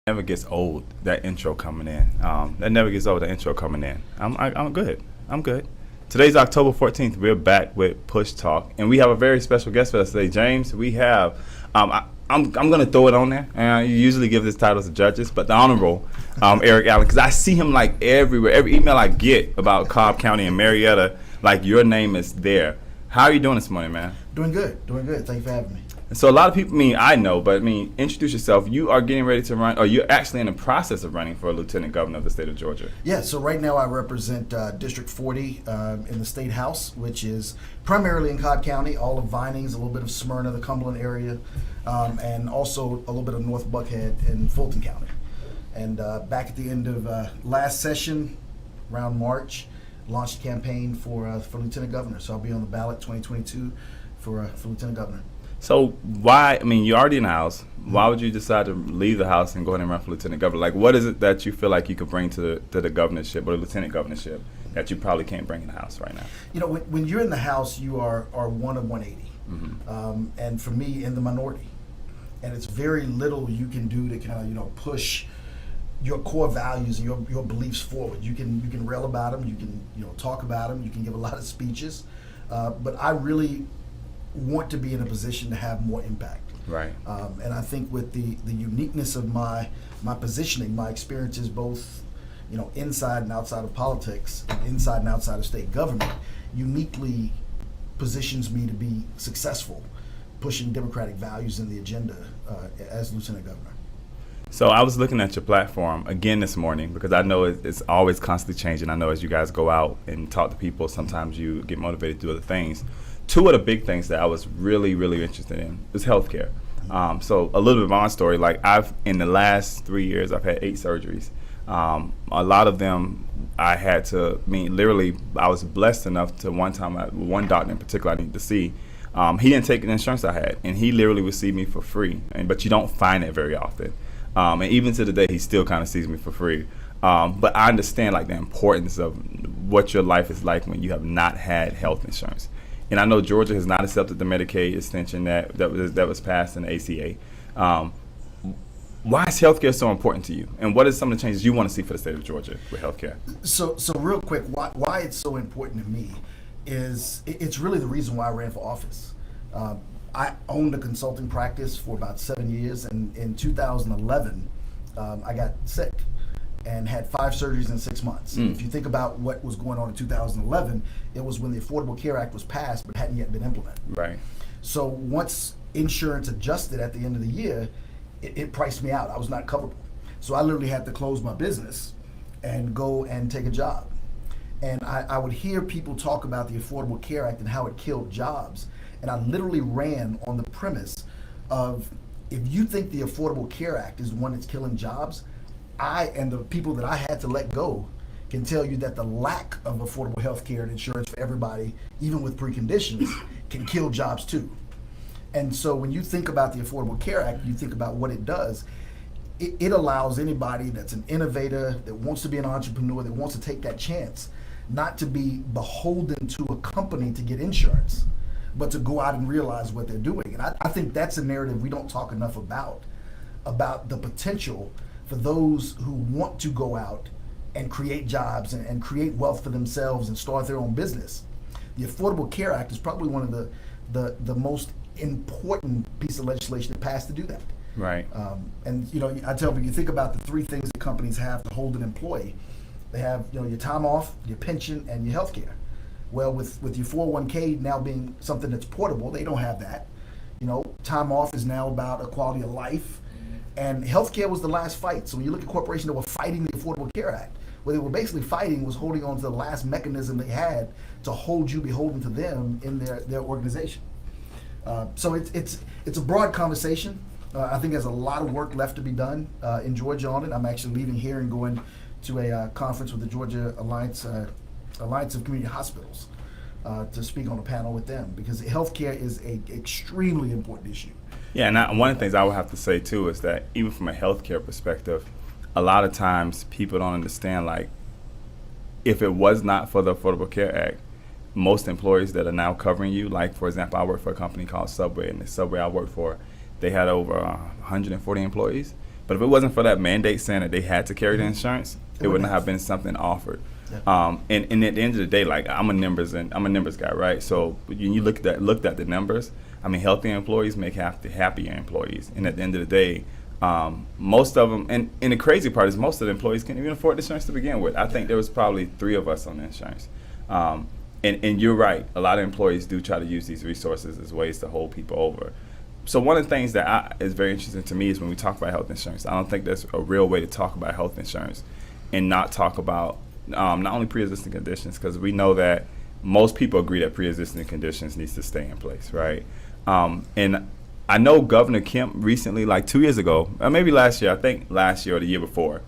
Never gets old. That intro coming in. That never gets old. That intro coming in. I'm good. I'm good. Today's October 14th. We're back with Push Talk, and we have a very special guest for us today, James. We have. I'm gonna throw it on there. And you usually give this title to judges, but the Honorable Erick Allen, because I see him like everywhere. Every email I get about Cobb County and Marietta, like your name is there. How are you doing this morning, man? Doing good. Thank you for having me. And so a lot of people, I know, but introduce yourself. You are getting ready to run, or you're actually in the process of running for Lieutenant Governor of the state of Georgia. Yeah, so right now I represent District 40 in the State House, which is primarily in Cobb County, all of Vinings, a little bit of Smyrna, the Cumberland area, and also a little bit of North Buckhead in Fulton County. And back at the end of last session, around March, launched a campaign for Lieutenant Governor. So I'll be on the ballot 2022 for Lieutenant Governor. So why, you're already in the House. Why would you decide to leave the House and go ahead and run for Lieutenant Governor? Like, what is it that you feel like you could bring to the governorship or the Lieutenant Governorship that you probably can't bring in the House right now? You know, when you're in the House, you are one of 180. Mm-hmm. And for me, in the minority. And it's very little you can do to kind of, push your core values and your beliefs forward. You can rail about them, you can talk about them, you can give a lot of speeches, but I really want to be in a position to have more impact. Right. And I think with the uniqueness of my positioning, my experiences both inside and outside of politics, and inside and outside of state government, uniquely positions me to be successful pushing democratic values in the agenda as Lieutenant Governor. So I was looking at your platform again this morning because I know it's always constantly changing. I know as you guys go out and talk to people, sometimes you get motivated to do other things. Two of the big things that I was really, really interested in is healthcare. So a little bit of my story, like in the last 3 years, I've had 8 surgeries. A lot of them I had to, literally, I was blessed enough to one one doctor in particular I needed to see. He didn't take the insurance I had, and he literally would see me for free. But you don't find it very often. And even to the day, he still kind of sees me for free. But I understand like the importance of what your life is like when you have not had health insurance. And I know Georgia has not accepted the Medicaid extension that was passed in the ACA. Why is healthcare so important to you? And what are some of the changes you want to see for the state of Georgia with healthcare? So real quick, why it's so important to me is it's really the reason why I ran for office. I owned a consulting practice for about 7 years, and in 2011, I got sick and had 5 surgeries in 6 months. If you think about what was going on in 2011, it was when the Affordable Care Act was passed but hadn't yet been implemented. Right. So once insurance adjusted at the end of the year, it priced me out. I was not coverable. So I literally had to close my business and go and take a job. And I would hear people talk about the Affordable Care Act and how it killed jobs. And I literally ran on the premise of, if you think the Affordable Care Act is the one that's killing jobs, I and the people that I had to let go can tell you that the lack of affordable health care and insurance for everybody, even with preconditions, can kill jobs too. And so when you think about the Affordable Care Act, you think about what it does. It allows anybody that's an innovator, that wants to be an entrepreneur, that wants to take that chance, not to be beholden to a company to get insurance, but to go out and realize what they're doing. And I think that's a narrative we don't talk enough about the potential for those who want to go out and create jobs and create wealth for themselves and start their own business. The Affordable Care Act is probably one of the most important piece of legislation that passed to do that. Right. And I tell people, you think about the 3 things that companies have to hold an employee. They have your time off, your pension, and your health care. Well, with your 401k now being something that's portable, they don't have that. Time off is now about a quality of life. And healthcare was the last fight. So when you look at corporations that were fighting the Affordable Care Act, what they were basically fighting was holding on to the last mechanism they had to hold you beholden to them in their organization. So it's a broad conversation. I think there's a lot of work left to be done in Georgia on it. I'm actually leaving here and going to a conference with the Georgia Alliance of Community Hospitals to speak on a panel with them, because healthcare is an extremely important issue. Yeah, and one of the things I would have to say too is that even from a healthcare perspective, a lot of times people don't understand, like, if it was not for the Affordable Care Act, most employers that are now covering you, like, for example, I work for a company called Subway, and the Subway I work for, they had over 140 employees. But if it wasn't for that mandate saying that they had to carry the insurance, it wouldn't have been something offered. Yeah. And at the end of the day, like I'm a numbers guy, right? So when you looked at the numbers, I mean, healthy employees make happier employees. And at the end of the day, most of them, and the crazy part is most of the employees can't even afford the insurance to begin with. I think there was probably 3 of us on the insurance. And you're right, a lot of employees do try to use these resources as ways to hold people over. So one of the things that is very interesting to me is when we talk about health insurance, I don't think there's a real way to talk about health insurance and not talk about not only pre-existing conditions, because we know that most people agree that pre-existing conditions needs to stay in place, right? And I know Governor Kemp recently, like 2 years ago, or maybe last year, I think last year or the year before,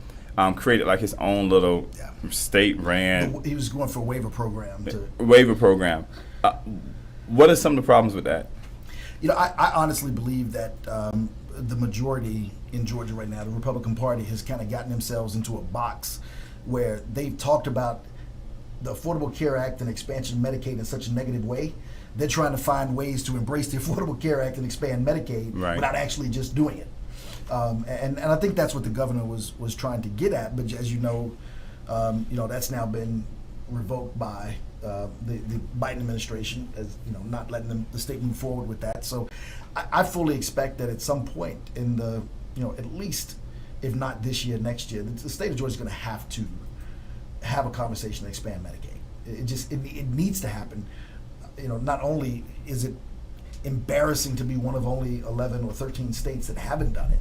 created like his own little state-ran. He was going for a waiver program. What are some of the problems with that? You know, I honestly believe that the majority in Georgia right now, the Republican Party, has kind of gotten themselves into a box where they've talked about the Affordable Care Act and expansion of Medicaid in such a negative way. They're trying to find ways to embrace the Affordable Care Act and expand Medicaid without actually just doing it. And I think that's what the governor was trying to get at. But as you know, that's now been revoked by the Biden administration, as you know, not letting the state move forward with that. So I fully expect that at some point in the, at least if not this year, next year, the state of Georgia is going to have a conversation to expand Medicaid. It needs to happen. Not only is it embarrassing to be one of only 11 or 13 states that haven't done it,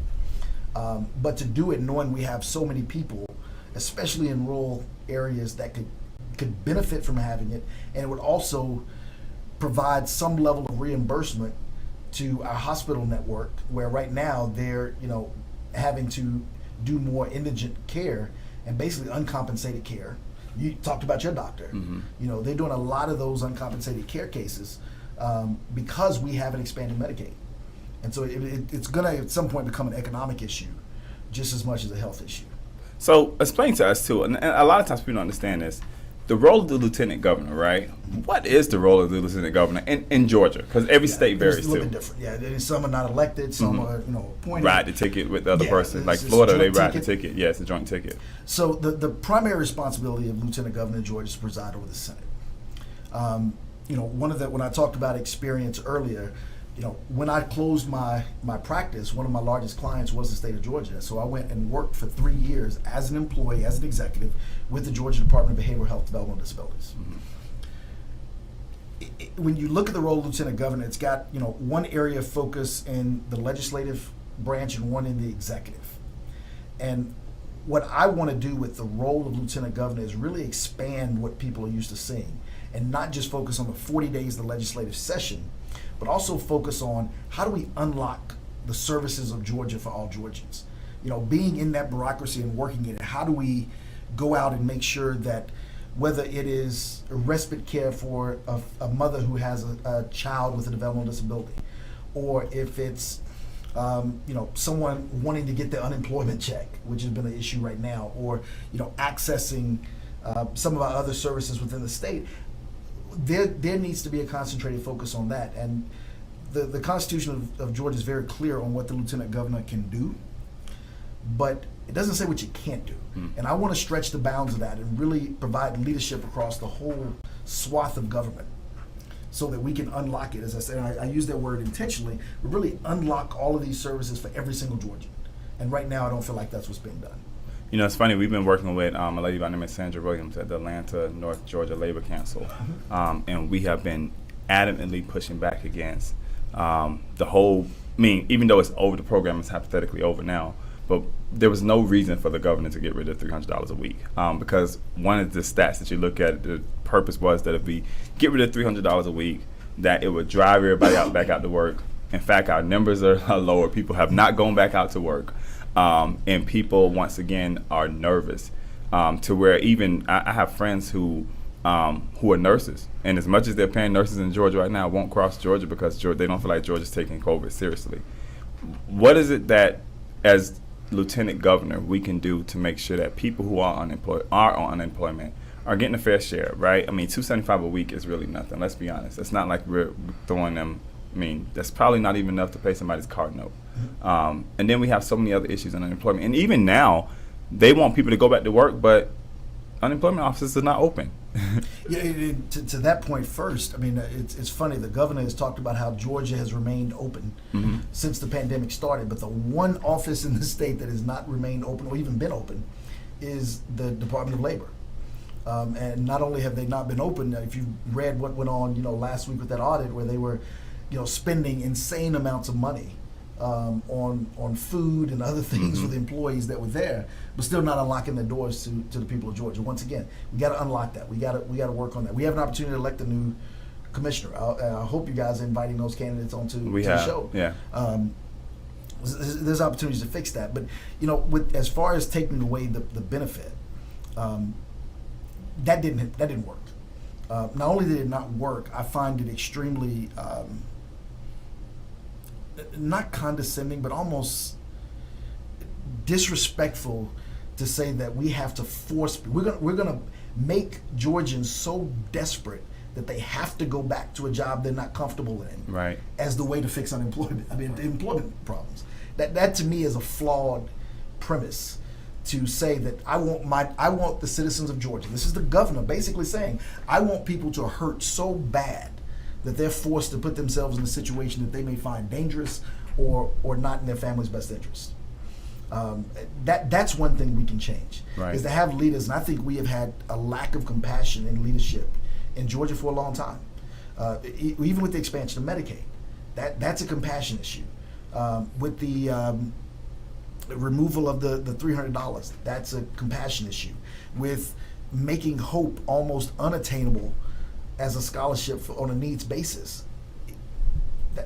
but to do it knowing we have so many people, especially in rural areas, that could benefit from having it, and it would also provide some level of reimbursement to our hospital network, where right now they're having to do more indigent care and basically uncompensated care. You talked about your doctor. Mm-hmm. They're doing a lot of those uncompensated care cases because we haven't expanded Medicaid. And so it's going to at some point become an economic issue just as much as a health issue. So explain to us too, and a lot of times people don't understand this, the role of the lieutenant governor, right? What is the role of the lieutenant governor in Georgia? Because every state varies it's a little bit different. Yeah, some are not elected, some are appointed. Ride the ticket with the other person. Like Florida, they ride the ticket. Yeah, it's a joint ticket. So the primary responsibility of lieutenant governor in Georgia is to preside over the Senate. When I talked about experience earlier, when I closed my practice, one of my largest clients was the state of Georgia. So I went and worked for 3 years as an employee, as an executive, with the Georgia Department of Behavioral Health, Development, and Disabilities. Mm-hmm. When you look at the role of lieutenant governor, it's got one area of focus in the legislative branch and one in the executive. And what I want to do with the role of lieutenant governor is really expand what people are used to seeing, and not just focus on the 40 days of the legislative session, but also focus on how do we unlock the services of Georgia for all Georgians. Being in that bureaucracy and working in it, how do we go out and make sure that whether it is respite care for a mother who has a child with a developmental disability, or if it's someone wanting to get their unemployment check, which has been an issue right now, or accessing some of our other services within the state, there needs to be a concentrated focus on that. And the Constitution of Georgia is very clear on what the lieutenant governor can do, but it doesn't say what you can't do. And I want to stretch the bounds of that and really provide leadership across the whole swath of government so that we can unlock it. As I said, I use that word intentionally, but really unlock all of these services for every single Georgian. And right now I don't feel like that's what's being done. It's funny, we've been working with a lady by the name of Sandra Williams at the Atlanta North Georgia Labor Council, and we have been adamantly pushing back against the whole, even though it's over, the program is hypothetically over now, but there was no reason for the governor to get rid of $300 a week, because one of the stats that you look at, the purpose was that if we get rid of $300 a week, that it would drive everybody back out to work. In fact, our numbers are lower. People have not gone back out to work. And people, once again, are nervous to where even I have friends who are nurses, and as much as they're paying nurses in Georgia right now, won't cross Georgia because they don't feel like Georgia's taking COVID seriously. What is it that, as lieutenant governor, we can do to make sure that people who are on unemployment are getting a fair share, right? $275 a week is really nothing. Let's be honest. It's not like we're throwing them. That's probably not even enough to pay somebody's car note. And then we have so many other issues in unemployment. And even now, they want people to go back to work, but unemployment offices are not open. To that point first, I mean, it's funny. The governor has talked about how Georgia has remained open since the pandemic started, but the one office in the state that has not remained open or even been open is the Department of Labor. And not only have they not been open, if you read what went on, last week with that audit where they were, spending insane amounts of money on food and other things for the employees that were there, but still not unlocking the doors to the people of Georgia. Once again, we got to unlock that. We got to work on that. We have an opportunity to elect a new commissioner. I hope you guys are inviting those candidates onto the show. Yeah. There's opportunities to fix that, but with as far as taking away the benefit, that didn't work. Not only did it not work, I find it extremely not condescending, but almost disrespectful to say that we have to force. We're gonna make Georgians so desperate that they have to go back to a job they're not comfortable in, right, as the way to fix unemployment. I mean, the employment problems. That to me is a flawed premise. To say that I want the citizens of Georgia. This is the governor basically saying, I want people to hurt so bad that they're forced to put themselves in a situation that they may find dangerous or not in their family's best interest. That's one thing we can change, right, is to have leaders, and I think we have had a lack of compassion in leadership in Georgia for a long time. Even with the expansion of Medicaid, that's a compassion issue. With the removal of the $300, that's a compassion issue. With making hope almost unattainable as a scholarship on a needs basis,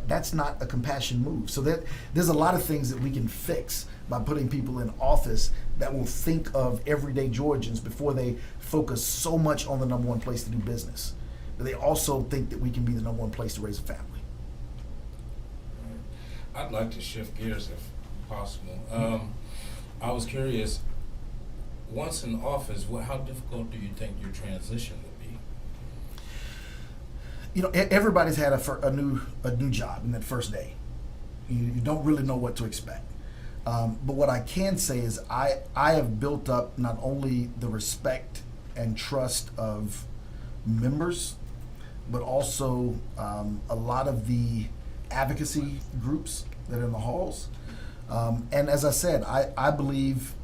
that's not a compassion move. So there's a lot of things that we can fix by putting people in office that will think of everyday Georgians before they focus so much on the number one place to do business. But they also think that we can be the number one place to raise a family. I'd like to shift gears if possible. I was curious, once in office, how difficult do you think your transition would be? Everybody's had a new job in that first day. You don't really know what to expect. But what I can say is I have built up not only the respect and trust of members, but also a lot of the advocacy groups that are in the halls. And as I said, I believe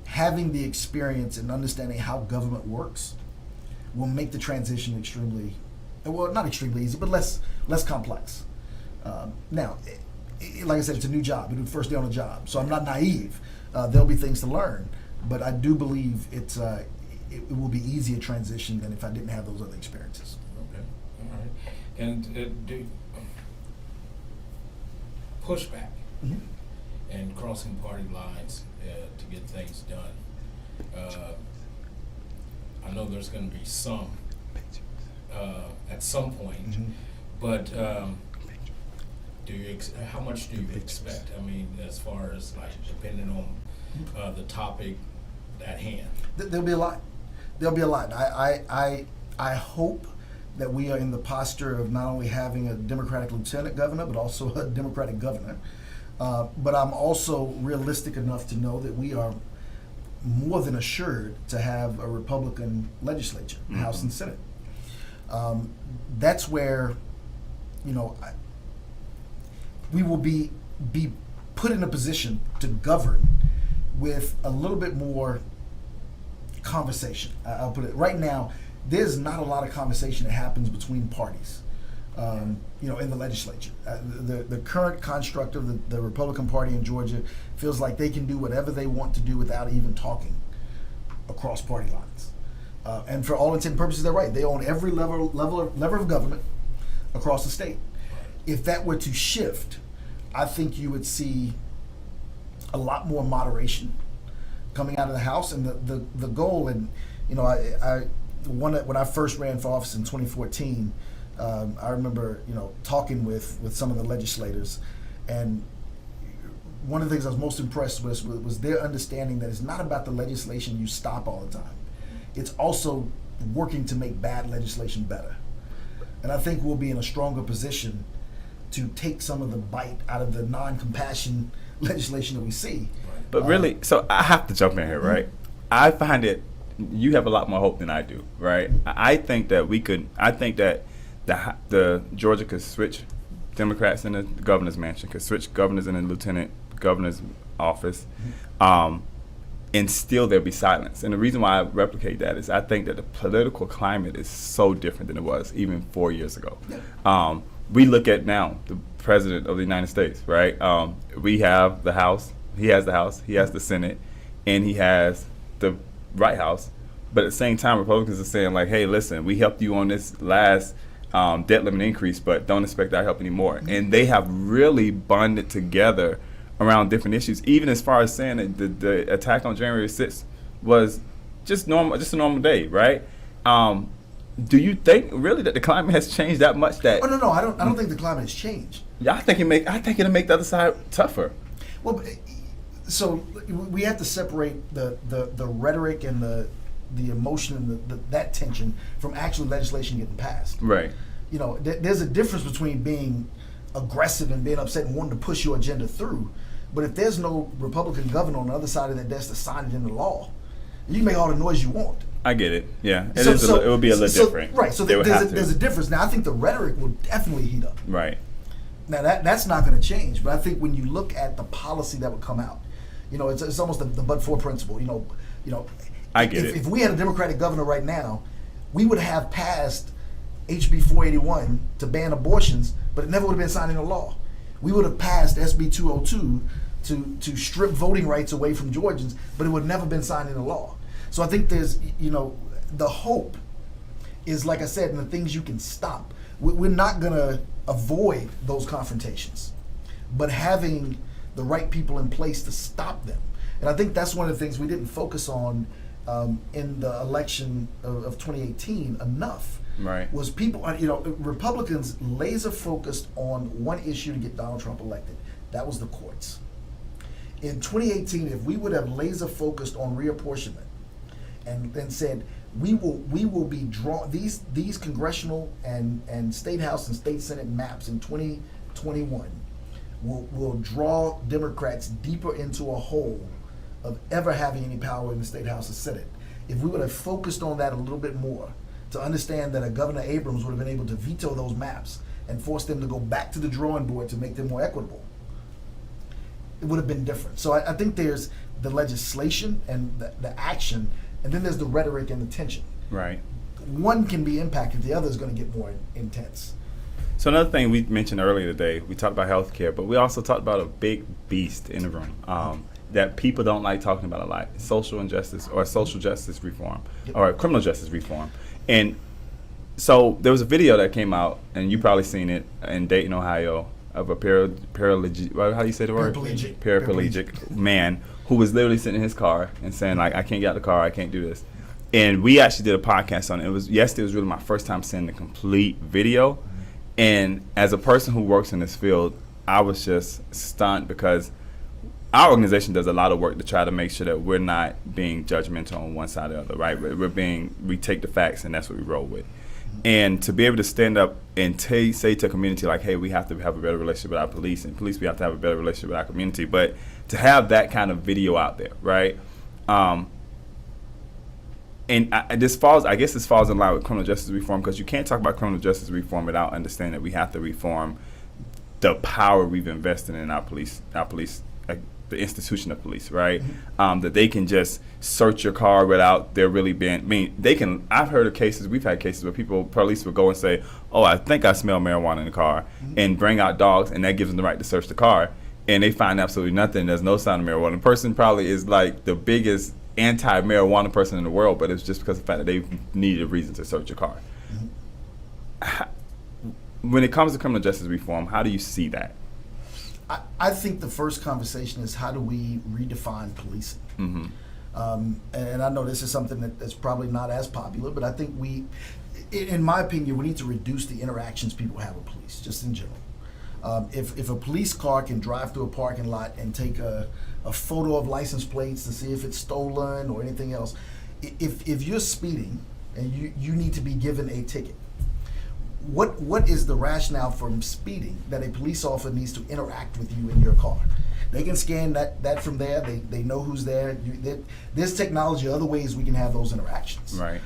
having the experience and understanding how government works will make the transition not extremely easy, but less complex. Now, like I said, it's a new job. It's the first day on the job, so I'm not naive. There'll be things to learn, but I do believe it will be easier transition than if I didn't have those other experiences. Okay, all right. And do pushback. Mm-hmm. And crossing party lines to get things done. I know there's going to be some at some point, but how much do you expect? I mean, as far as depending on the topic at hand. There'll be a lot. I hope that we are in the posture of not only having a Democratic lieutenant governor, but also a Democratic governor. But I'm also realistic enough to know that we are more than assured to have a Republican legislature, House and Senate. That's where, we will be put in a position to govern with a little bit more conversation. I'll put it right now. There's not a lot of conversation that happens between parties. In the legislature. The current construct of the Republican Party in Georgia feels like they can do whatever they want to do without even talking across party lines. And for all intents and purposes, they're right. They own every level of government across the state. If that were to shift, I think you would see a lot more moderation coming out of the House. And the goal, and when I first ran for office in 2014, I remember, talking with some of the legislators, and one of the things I was most impressed with was their understanding that it's not about the legislation you stop all the time. It's also working to make bad legislation better. And I think we'll be in a stronger position to take some of the bite out of the non-compassion legislation that we see. But really, so I have to jump in here, right? I find it, you have a lot more hope than I do, right? I think that the Georgia could switch Democrats in the governor's mansion, could switch governors in the lieutenant governor's office, and still there'll be silence. And the reason why I replicate that is I think that the political climate is so different than it was even 4 years ago. We look at now the president of the United States, right? We have the House, he has the Senate, and he has the White House. But at the same time, Republicans are saying like, hey, listen, we helped you on this last debt limit increase, but don't expect our help anymore. And they have really bonded together around different issues, even as far as saying that the attack on January 6th was just a normal day, right? Do you think really that the climate has changed that much? That no, I don't think the climate has changed. Yeah, I think it'll make the other side tougher. Well, so we have to separate the rhetoric and the emotion and that tension from actual legislation getting passed. Right. You know, there's a difference between being aggressive and being upset and wanting to push your agenda through. But if there's no Republican governor on the other side of that desk to sign it into law, you can make all the noise you want. I get it. Yeah, it would be a little different. Right. So there's a difference. Now, I think the rhetoric will definitely heat up. Right. Now that's not going to change. But I think when you look at the policy that would come out, you know, it's almost the but-for principle. You know. I get it. If we had a Democratic governor right now, we would have passed HB 481 to ban abortions, but it never would have been signed into law. We would have passed SB 202 to strip voting rights away from Georgians, but it would have never been signed into law. So I think there's, you know, the hope is, like I said, in the things you can stop. We're not going to avoid those confrontations, but having the right people in place to stop them. And I think that's one of the things we didn't focus on in the election of 2018 enough. Right. Was people, you know, Republicans laser focused on one issue to get Donald Trump elected. That was the courts. In 2018, if we would have laser focused on reapportionment and said we will be drawn these congressional and state house and state senate maps in 2021 will draw Democrats deeper into a hole of ever having any power in the state house and senate. If we would have focused on that a little bit more, to understand that a Governor Abrams would have been able to veto those maps and force them to go back to the drawing board to make them more equitable, it would have been different. So I think there's the legislation and the action, and then there's the rhetoric and the tension. Right. One can be impacted, the other is going to get more intense. So another thing we mentioned earlier today, we talked about healthcare, but we also talked about a big beast in the room that people don't like talking about a lot: social injustice or social justice reform, or criminal justice reform. And so there was a video that came out, and you probably seen it, in Dayton, Ohio, of a paraplegic, how do you say the word? Paraplegic man who was literally sitting in his car and saying, like, I can't get out of the car, I can't do this. And we actually did a podcast on it. It was really my first time seeing the complete video. And as a person who works in this field, I was just stunned, because our organization does a lot of work to try to make sure that we're not being judgmental on one side or the other, right? We take the facts and that's what we roll with. And to be able to stand up and say to a community like, hey, we have to have a better relationship with our police, and police, we have to have a better relationship with our community. But to have that kind of video out there, right? This falls in line with criminal justice reform, because you can't talk about criminal justice reform without understanding that we have to reform the power we've invested in our police, the institution of police, right? That they can just search your car without there really being, I've heard of cases, we've had cases where police will go and say, oh, I think I smell marijuana in the car, and bring out dogs, and that gives them the right to search the car, and they find absolutely nothing, there's no sign of marijuana. The person probably is like the biggest anti-marijuana person in the world, but it's just because of the fact that they needed a reason to search your car. When it comes to criminal justice reform, how do you see that? I think the first conversation is, how do we redefine policing? And I know this is something that's probably not as popular, but I think in my opinion, we need to reduce the interactions people have with police, just in general. If a police car can drive through a parking lot and take a photo of license plates to see if it's stolen or anything else, if you're speeding and you need to be given a ticket, what is the rationale from speeding that a police officer needs to interact with you in your car? They can scan that from there. They know who's there. There's technology, other ways we can have those interactions. Right.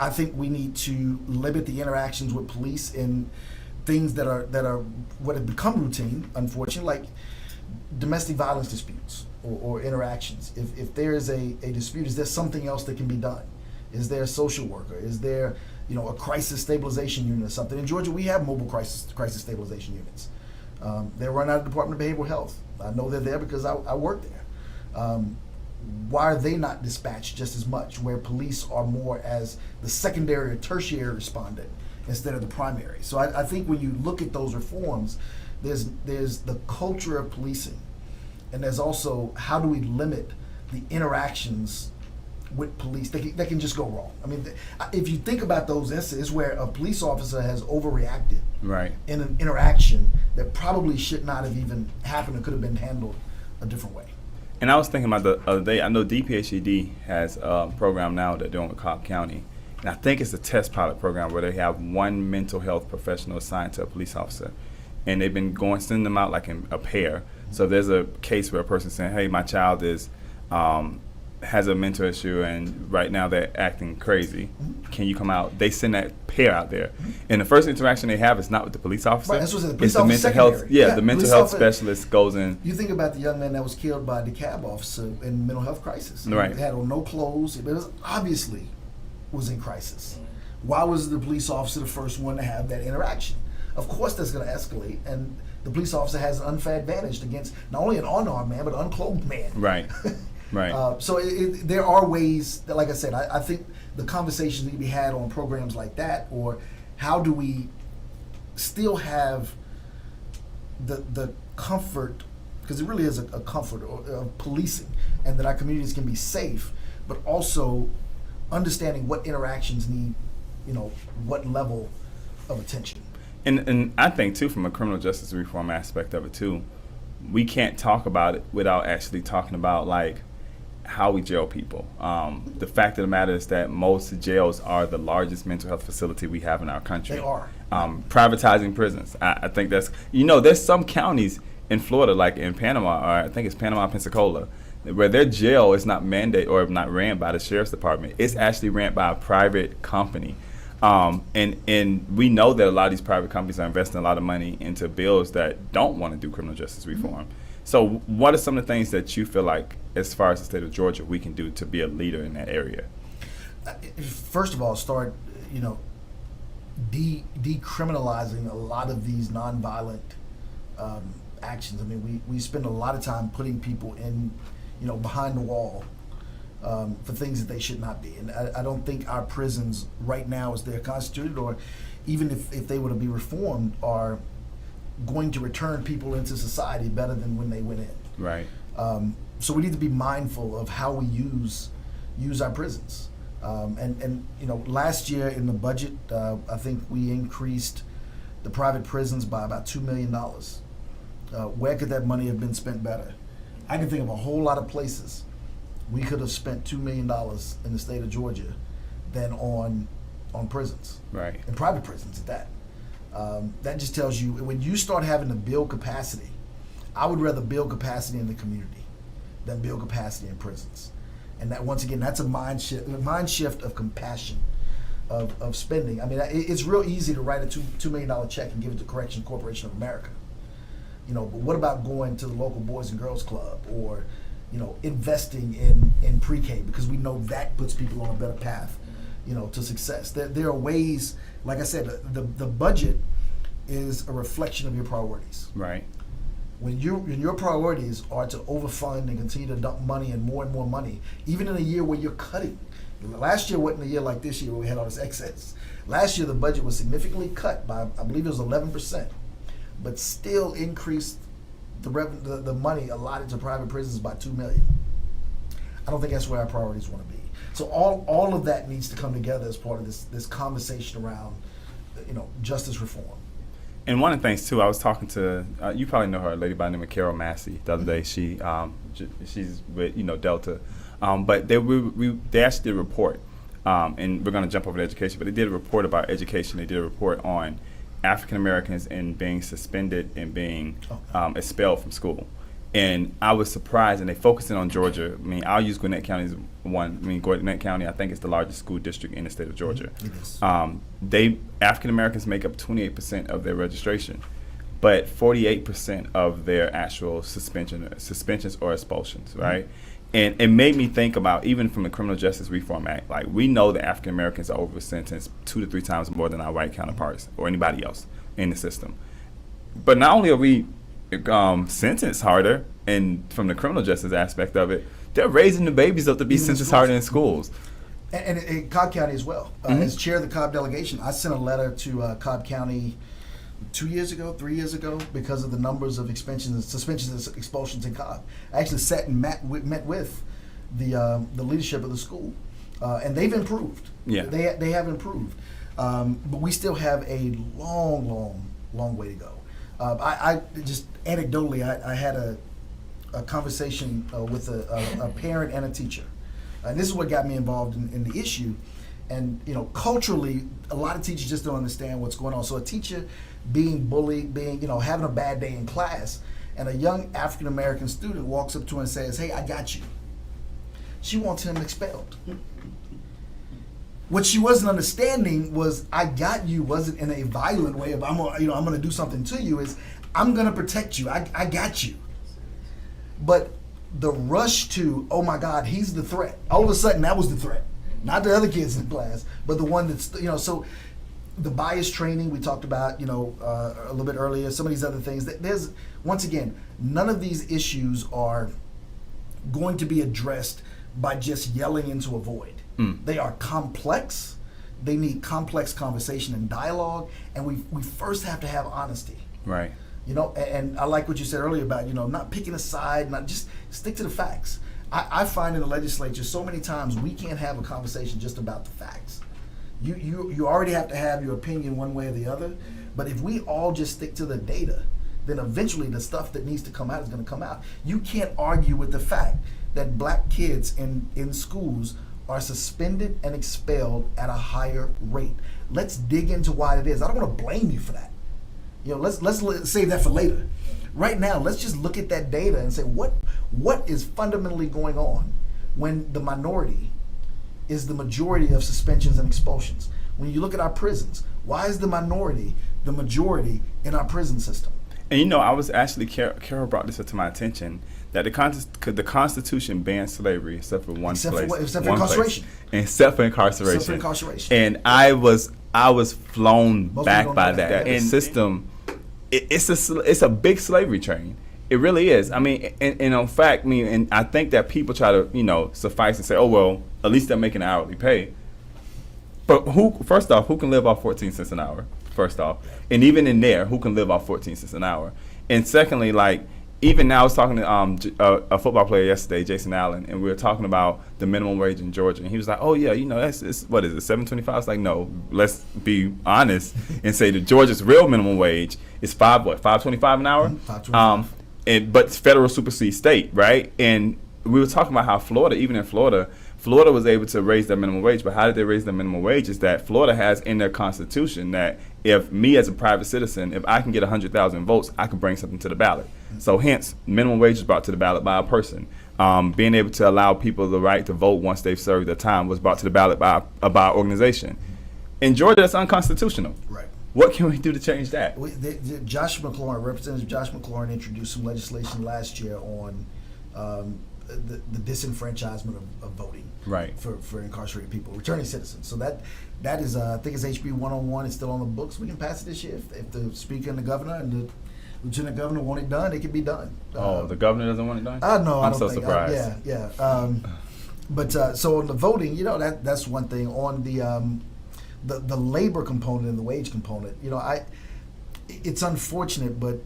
I think we need to limit the interactions with police in things that are what have become routine, unfortunately, like domestic violence disputes or interactions. If there is a dispute, is there something else that can be done? Is there a social worker? Is there a crisis stabilization unit or something? In Georgia, we have mobile crisis stabilization units. They're run out of the Department of Behavioral Health. I know they're there because I work there. Why are they not dispatched just as much, where police are more as the secondary or tertiary respondent instead of the primary? So I think when you look at those reforms, there's the culture of policing, and there's also how do we limit the interactions with police that can just go wrong. I mean, if you think about those instances where a police officer has overreacted Right. in an interaction that probably should not have even happened or could have been handled a different way. And I was thinking about the other day, I know DPHED has a program now they're doing with Cobb County. And I think it's a test pilot program where they have one mental health professional assigned to a police officer. And they've been sending them out like in a pair. So if there's a case where a person's saying, hey, my child is has a mental issue and right now they're acting crazy, can you come out? They send that pair out there. And the first interaction they have is not with the police officer. Right, that's what I said, the police it's the officer mental health. secondary. Yeah, the mental police health officer- specialist goes in. You think about the young man that was killed by the cab officer in mental health crisis. Right. He had on no clothes. It was obviously was in crisis. Why was the police officer the first one to have that interaction? Of course that's going to escalate, and the police officer has an unfair advantage against not only an unarmed man, but an unclothed man. Right. Right. So there are ways that, like I said, I think the conversations need to be had on programs like that, or how do we still have the comfort, because it really is a comfort of policing, and that our communities can be safe, but also understanding what interactions need, what level of attention. And I think, too, from a criminal justice reform aspect of it, too, we can't talk about it without actually talking about, like, how we jail people. The fact of the matter is that most jails are the largest mental health facility we have in our country. They are. Privatizing prisons. I think that's, there's some counties in Florida, like in Panama, or I think it's Panama, Pensacola, where their jail is not mandated or not ran by the sheriff's department. It's actually ran by a private company. And we know that a lot of these private companies are investing a lot of money into bills that don't want to do criminal justice reform. So what are some of the things that you feel like, as far as the state of Georgia, we can do to be a leader in that area? First of all, start, decriminalizing a lot of these nonviolent actions. I mean, we spend a lot of time putting people in, behind the wall for things that they should not be. And I don't think our prisons right now, as they're constituted, or even if they were to be reformed, are going to return people into society better than when they went in. Right. So we need to be mindful of how we use our prisons. And last year in the budget, I think we increased the private prisons by about $2 million. Where could that money have been spent better? I can think of a whole lot of places we could have spent $2 million in the state of Georgia than on prisons. Right. And private prisons at that. That just tells you, when you start having to build capacity, I would rather build capacity in the community than build capacity in prisons. And that, once again, that's a mind shift of compassion, of spending. I mean, it's real easy to write a $2 million check and give it to Correction Corporation of America. But what about going to the local Boys and Girls Club, or investing in pre-K, because we know that puts people on a better path, to success. There are ways, like I said, the budget is a reflection of your priorities. Right. When your priorities are to overfund and continue to dump money and more money, even in a year where you're cutting. Last year wasn't a year like this year where we had all this excess. Last year the budget was significantly cut by, I believe it was 11%, but still increased the money allotted to private prisons by $2 million. I don't think that's where our priorities want to be. So all of that needs to come together as part of this conversation around, justice reform. And one of the things too, I was talking to you probably know her, a lady by the name of Carol Massey, the other day. She's with Delta, but they actually did a report and we're going to jump over to education, but they did a report about education. They did a report on African Americans and being suspended and being expelled from school. And I was surprised, and they focused in on Georgia. I mean, I'll use Gwinnett County as one. I mean, Gwinnett County, I think, is the largest school district in the state of Georgia. It is. African Americans make up 28% of their registration, but 48% of their actual suspensions or expulsions, right? And it made me think about, even from the Criminal Justice Reform Act, like, we know that African Americans are over sentenced 2 to 3 times more than our white counterparts or anybody else in the system. But not only are we sentenced harder, and from the criminal justice aspect of it, they're raising the babies up to be sentenced harder in schools. And in Cobb County as well. As chair of the Cobb delegation, I sent a letter to Cobb County 3 years ago, because of the numbers of suspensions and expulsions in Cobb. I actually sat and met with the leadership of the school, and they've improved. Yeah, they have improved, but we still have a long way to go. I just anecdotally, I had a conversation with a parent and a teacher, and this is what got me involved in the issue. And culturally, a lot of teachers just don't understand what's going on. So a teacher being bullied, having a bad day in class, and a young African American student walks up to her and says, "Hey, I got you." She wants him expelled. What she wasn't understanding was, "I got you" wasn't in a violent way of I'm going to do something to you. Is I'm going to protect you. I got you. But the rush to, oh my God, he's the threat. All of a sudden, that was the threat. Not the other kids in the class, but the one that's, so the bias training we talked about, a little bit earlier, some of these other things. There's, once again, none of these issues are going to be addressed by just yelling into a void. They are complex. They need complex conversation and dialogue, and we first have to have honesty. Right. And I like what you said earlier about, not picking a side, not just stick to the facts. I find in the legislature so many times we can't have a conversation just about the facts. You already have to have your opinion one way or the other, but if we all just stick to the data, then eventually the stuff that needs to come out is going to come out. You can't argue with the fact that black kids in schools are suspended and expelled at a higher rate. Let's dig into why it is. I don't want to blame you for that. Let's save that for later. Right now, let's just look at that data and say what is fundamentally going on when the minority is the majority of suspensions and expulsions. When you look at our prisons, why is the minority the majority in our prison system? And I was actually, Carol brought this to my attention, that the Constitution bans slavery except for one place. Except for incarceration. Except for incarceration. And I was flown back by that. And the system, it's a big slavery train. It really is. I mean, and in fact, and I think that people try to, suffice and say, oh, well, at least they're making hourly pay. But first off, who can live off 14 cents an hour? First off. And even in there, who can live off 14 cents an hour? And secondly, even now, I was talking to a football player yesterday, Jason Allen, and we were talking about the minimum wage in Georgia. And he was like, oh, yeah, it's what is it, $7.25? It's like, no, let's be honest and say that Georgia's real minimum wage is $5.25 an hour? $5.25. But federal supersedes state, right? And we were talking about how Florida was able to raise their minimum wage. But how did they raise their minimum wage? Is that Florida has in their constitution that if me as a private citizen, if I can get 100,000 votes, I can bring something to the ballot. So hence, minimum wage is brought to the ballot by a person. Being able to allow people the right to vote once they've served their time was brought to the ballot by an organization. In Georgia, that's unconstitutional. Right. What can we do to change that? Representative Josh McLaurin introduced some legislation last year on the disenfranchisement of voting, right, for incarcerated people, returning citizens. So that is, I think it's HB 101. It's still on the books. We can pass it this year if the Speaker and the Governor and the Lieutenant Governor want it done. It can be done. The Governor doesn't want it done? No, I'm so surprised. Yeah. But so on the voting, that's one thing. On the labor component and the wage component, it's unfortunate, but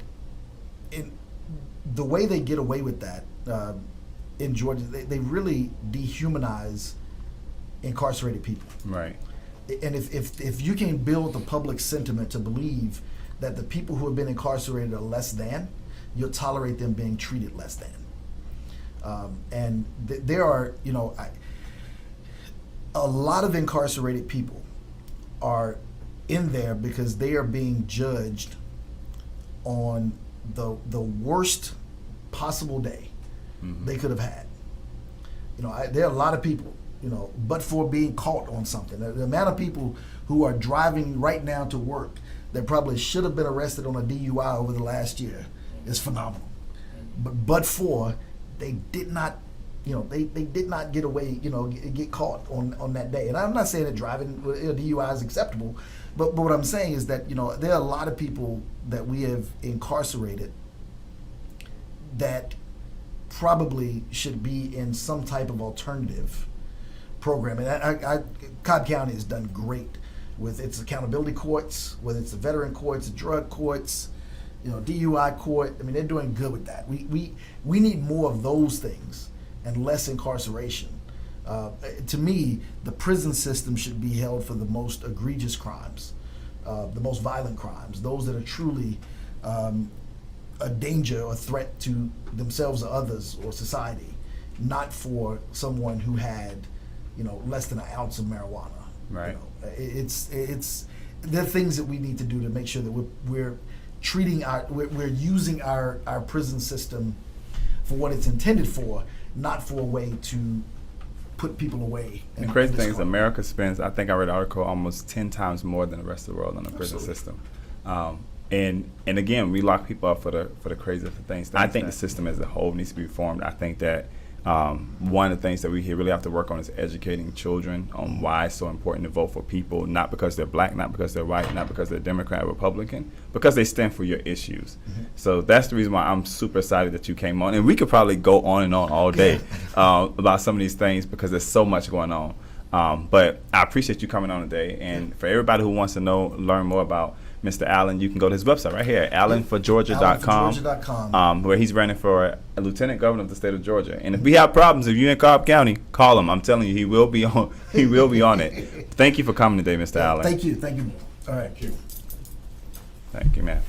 the way they get away with that in Georgia, they really dehumanize incarcerated people. Right. And if you can build the public sentiment to believe that the people who have been incarcerated are less than, you'll tolerate them being treated less than. And there are, a lot of incarcerated people are in there because they are being judged on the worst possible day they could have had. You know, there are a lot of people, you know, but for being caught on something. The amount of people who are driving right now to work that probably should have been arrested on a DUI over the last year is phenomenal. But for they did not, you know, they did not get away, you know, get caught on that day. And I'm not saying that driving a DUI is acceptable, but what I'm saying is that, you know, there are a lot of people that we have incarcerated that probably should be in some type of alternative program. And Cobb County has done great with its accountability courts, whether it's the veteran courts, the drug courts, you know, DUI court. I mean, they're doing good with that. We need more of those things and less incarceration. To me, the prison system should be held for the most egregious crimes, the most violent crimes, those that are truly a danger or threat to themselves or others or society, not for someone who had, you know, less than an ounce of marijuana. Right. You know, it's there are things that we need to do to make sure that we're treating we're using our prison system for what it's intended for, not for a way to put people away. The crazy thing is America spends, I think I read an article, almost 10 times more than the rest of the world on the prison system. And again, we lock people up for the craziest things. I think the system as a whole needs to be reformed. I think that one of the things that we really have to work on is educating children on why it's so important to vote for people, not because they're black, not because they're white, not because they're Democrat or Republican, because they stand for your issues. So that's the reason why I'm super excited that you came on. And we could probably go on and on all day about some of these things because there's so much going on. But I appreciate you coming on today. And for everybody who wants to learn more about Mr. Allen, you can go to his website right here, allenforgeorgia.com, where he's running for a lieutenant governor of the state of Georgia. And if we have problems, if you're in Cobb County, call him. I'm telling you, he will be on. He will be on it. Thank you for coming today, Mr. Allen. Thank you. All right. Thank you. Thank you, man.